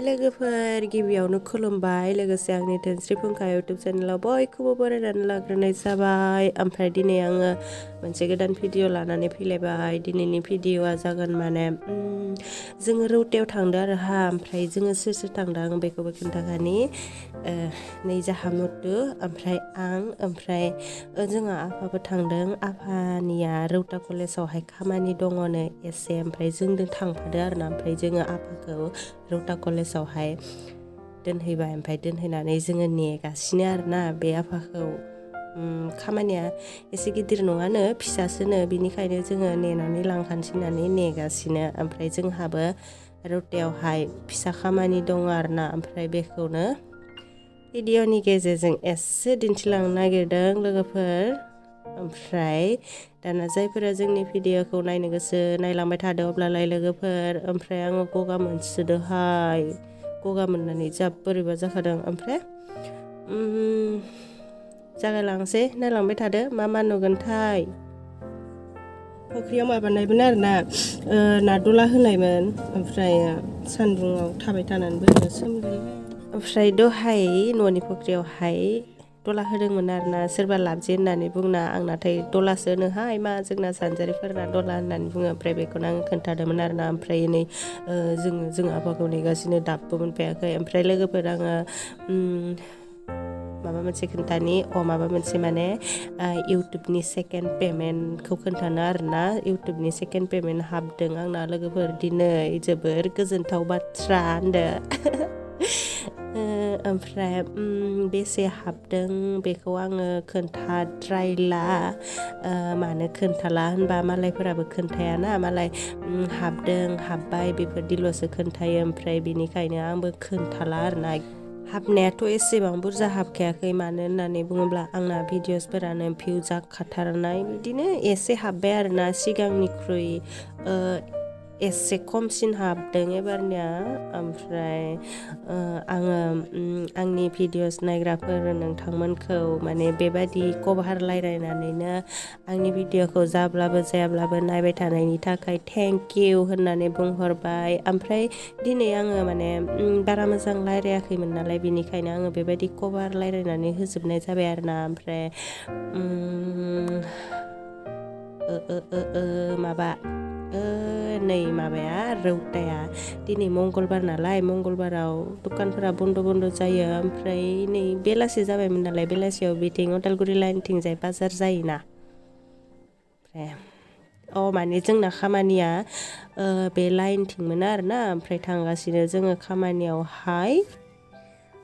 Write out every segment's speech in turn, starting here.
लोगोफोर गिबियावनो खुलुमबाय लोगोसे आंनि धोनस्रि फुंखा YouTube चेनेलाव बयखौबो बरायनानै लाग्रोनाय जाबाय ओमफ्राय दिनै आङो मोनसे गोदान भिडिअ लानानै फैलायबाय दिनैनि भिडिअआ जागोन माने जोङो रौतायाव थांदों आरो ओमफ्राय जोङो सोर सोर थांदों आं बेखौबो खोन्थाखानि नै जाहा मुतु ओमफ्राय आं ओमफ्राय जोंहा आफाबो थांदों आफानिया रौता कलेजावहाय खामानि दङनो एसे ओमफ्राय जोंजों थांफादो आरोना ओमफ्राय जोङो आफाखौ रौता कलेजावहाय दोनहैबाय ओमफ्राय दोनहैनानै जोङो नेगासिनो आरोना बे आफाखौ खामानिया एसे गिदिर नङानो फिसासोनो बिनिखायनो जोङो नेनानै लांखानोसै होननानै नेगासिनो ओमफ्राय जोंहाबो रौतायावहाय फिसा खामानि दङ आरोना ओमफ्राय बेखौनो भिडिअनि गेजेरजों एसे दिन्थिलांनो नागिरदों लोगोफोर ओमफ्राय दाना जायफोरा जोंनि भिडिअखौ नायनो गोसो नायलांबाय थादो अब्लालाय लोगोफोर ओमफ्राय आङो गगा मोनसोदोहाय गगा मोननानै जा बोरैबा जाखादों ओमफ्राय जागायलांसै नायलांबाय थादो मा नुगोनथाय फख्रियाव माबानायमोन आरोना नारदला होनायमोन ओमफ्राय सान्दुङाव थाबाय थानानैबो सोमदों ओमफ्राय दहाय न'नि फख्रियावहाय दला होदोंमोन आरोना सोरबा लाबजे होननानै बुंना आं नाथाय दलासो होनोहाय मा जोंना सानजारिफोरना दला होननानै बुङो ओमफ्राय बेखौनो आङो खोन्थादोंमोन आरोना ओमफ्राय नै जों आफाखौ नेगासिनो दाबो मोनफैयाखै ओमफ्राय लोगोफोर आङो माबा मोनसे खोन्थानि माबा मोनसे माने इउटुबनि सेकेन्ड पेमेन्टखौ खोन्थानो आरोना इउटुबनि सेकेन्ड पेमेन्ट हाबदों आंना लोगोफोर दिनै जोबोर गोजोनथाव बाथ्रा होनदो ओमफ्राय बेसे हाबदों बेखौ आङो खोन्थाद्रायला मानो खोन्थाला होनबा मालायफोराबो खोन्थायाना मालाय हाबदों हाब्बाय बेफोरदिल'सो खोन्थायो ओमफ्राय बिनिखायनो आंबो खोन्थाला आरोना हाबनायाथ' एसेबां बुरजा हाबखायाखै मानो होननानै बुङोब्ला आंना भिडिअसफोरानो भिउ जाखाथारनाय बिदिनो एसे हाब्बाय आरोना सिगांनिख्रुइ एसे खमसिन हाबदों एबारनिया ओमफ्राय आङो आंनि भिडिअस नायग्राफोर नोंथांमोनखौ माने बेबादि कभार रायलायनानैनो आंनि भिडिअखौ जाब्लाबो जायाब्लाबो नायबाय थानायनि थाखाय थेंक इउ होननानै बुंहरबाय ओमफ्राय दिनै आङो माने बारा मोजां रायलायाखैमोन नालाय बिनिखायनो आङो बेबायदि कभार रायलायनानै होजोबनाय जाबाय आरोना ओमफ्राय माबा नै माबाया रौताया दिनै मंगलबार नालाय मंगलबाराव दखानफोरा बन्द' जायो ओमफ्राय नै बेलासि जाबायमोन नालाय बेलासियाव बिथिं उदालगुरि लाइनथिंजाय बाजार जायोना ओमफ्राय माने जोंना खामानिया बे लाइनथिंमोन आरोना ओमफ्राय थांगासिनो जोङो खामानियावहाय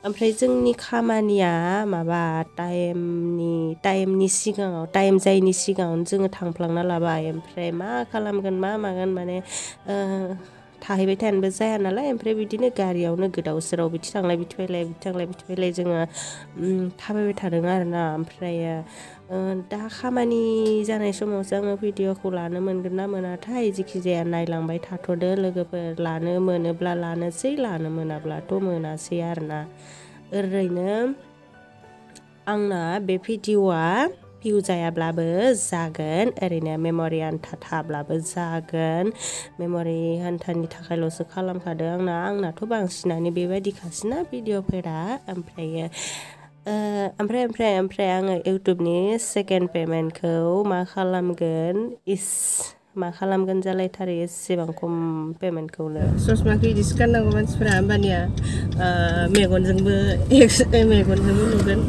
ओमफ्राय जोंनि खामानिया माबा टाइमनि सिगाङाव टाइम जायैनि सिगाङावनो जोङो थांफ्लांना लाबाय ओमफ्राय मा खालामगोन मा मागोन माने थाहैबाय थानोबो जाया नालाय ओमफ्राय बिदिनो गारियावनो गोदाव सोराव बिथि थांलाय बिथि फैलाय जोङो थाबायबाय थादों आरोना ओमफ्राय दा खामानि जानाय समावसो आङो भिडिअखौ लानो मोनगोन ना मोनाथाय जिखिजाया नायलांबाय थाथ'दो लोगोफोर लानो मोनोब्ला लानोसै लानो मोनाब्लाथ' मोनासै आरोना ओरैनो आंना बे भिडिअआ भिउ जायाब्लाबो जागोन ओरैनो मेम'रि आन्था थाब्लाबो जागोन मेम'रि आन्थानि थाखायल'सो खालामखादों आंनाथ' बांसिनानो बेबायदिखासोना भिडिअफोरा ओमफ्राय आङो इउटुबनि सेकेन्ड पेमेन्टखौ मा खालामगोन जालायथारो एसेबां खम पेमेन्टखौनो ससमाखौ इदिसो गाननांगौ मानसिफोरा होमबानिया मेगनजोंबो नुगोन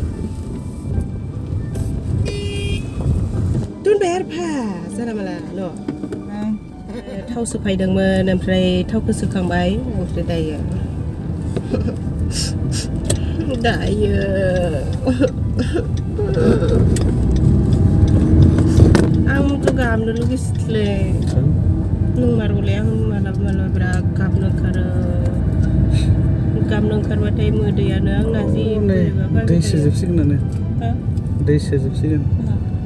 दोनबाय आरो जारा माला न' थाव सोफायदोंमोन ओमफ्राय थावखौ सोखांबाय ओमफ्राय दायो आंथ' गाबनो लुगैसोलै नंमारगौलै आं मालाबा बिराद गाबनो ओंखारो गाबनो ओंखारबाथाय मोदैयानो आंना जि दै सोजोबसिगोनानो दै सोजोबसिगोन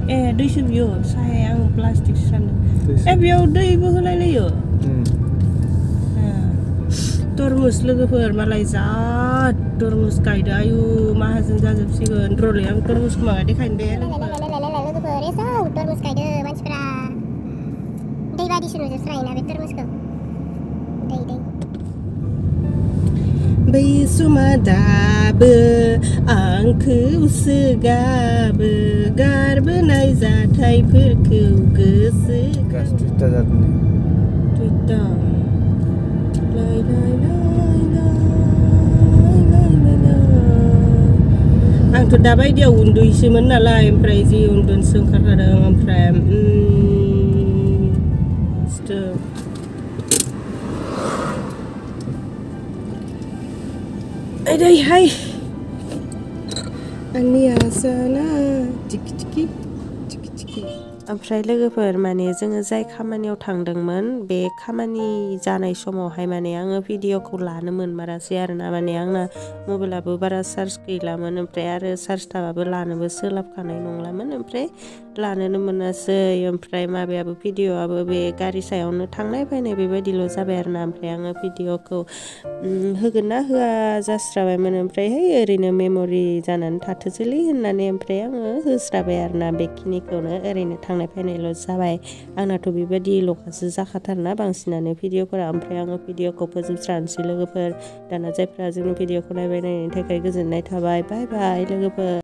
ए दै सोबियो साहाया आं प्लास्टिक सानदों ए बेयाव दैबो होलायलायो तरमुस लोगोफोर मालाय जा तरमुस गायदो आयु माहाजोन जाजोबसिगोन र'लै आं तरमुसखौ माबा देखायनो दे लोगोफोर एसाव तरमुस गायदो मानसिफोरा दै बायदिसो नुजोबस्रायोना बे तरमुसखौ दै बै समा दाबो आंखौसो गाबो गारबोनाय जाथायफोरखौ गोसो गासैटा जादों टुइटा आंथ' दाबायदियाव उन्दुयोसोमोन नालाय ओमफ्राय जि उन्दुनोसो ओंखारखादों ओमफ्राय आइदैहाय आंनि आसाना टिकि टिकि ओमफ्राय लोगोफोर माने जोङो जाय खामानियाव थांदोंमोन बे खामानि जानाय समावहाय माने आङो भिडिअखौ लानो मोनमारासै आरोना माने आंना मबाइलाबो बारा चार्ज गैलामोन ओमफ्राय आरो चार्ज थाबाबो लानोबो सोलाबखानाय नंलामोन ओमफ्राय लानोनो मोनासै ओमफ्राय माबायाबो भिडिअआबो बे गारि सायावनो थांनाय फैनाय बेबायदिल' जाबाय आरोना ओमफ्राय आङो भिडिअखौ होगोन ना होआ जास्राबायमोन ओमफ्राय है ओरैनो मेम'रि जानानै थाथोंसैलै होननानै ओमफ्राय आङो होस्राबाय आरोना बेखिनिखौनो ओरैनो थांनाय फैनायल' जाबाय आंनाथ' बेबायदिल'खासो जाखाथारोना बांसिनानो भिडिअफोरा ओमफ्राय आङो भिडिअखौ फोजोबस्रानोसै लोगोफोर दाना जायफ्रा जोंनि भिडिअखौ नायनायनि थाखाय गोजोननाय थाबाय बाय बाय लोगोफोर